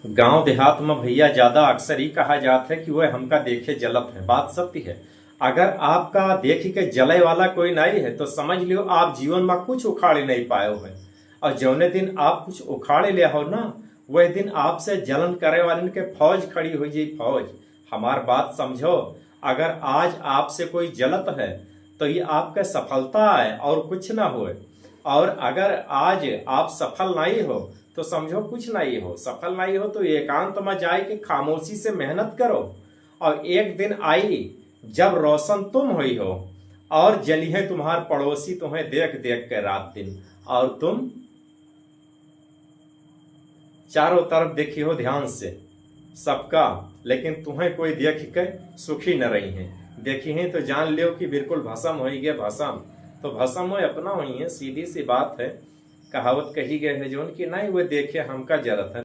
गांव देहात में भैया ज्यादा अक्सर ही कहा जाता है कि वह हमका देखे जलत है। बात सत्य है। अगर आपका देख के जले वाला कोई नहीं है तो समझ लियो आप जीवन में कुछ उखाड़े नहीं पाए हो है। और जौने दिन आप कुछ उखाड़े ले हो ना, वह दिन आपसे जलन करे वाले के फौज खड़ी हो जाए। फौज, हमार बात समझो। अगर आज आपसे कोई जलत है तो ये आपका सफलता है और कुछ ना हो। और अगर आज आप सफल नहीं हो तो समझो कुछ नहीं हो। सफल नहीं हो तो एकांत में जाए के खामोशी से मेहनत करो। और एक दिन आई जब रोशन तुम हुई हो और जली है तुम्हार पड़ोसी तुम्हें देख देख के रात दिन, और तुम चारों तरफ देखी हो ध्यान से सबका, लेकिन तुम्हें कोई देख के सुखी न रही है। देखी है तो जान लियो कि बिल्कुल भस्म हो गया। भस्म तो भस्म हो अपना हुई है। सीधी सी बात है। कहावत कही गई है जो कि नहीं वो देखे हमका जरूरत है।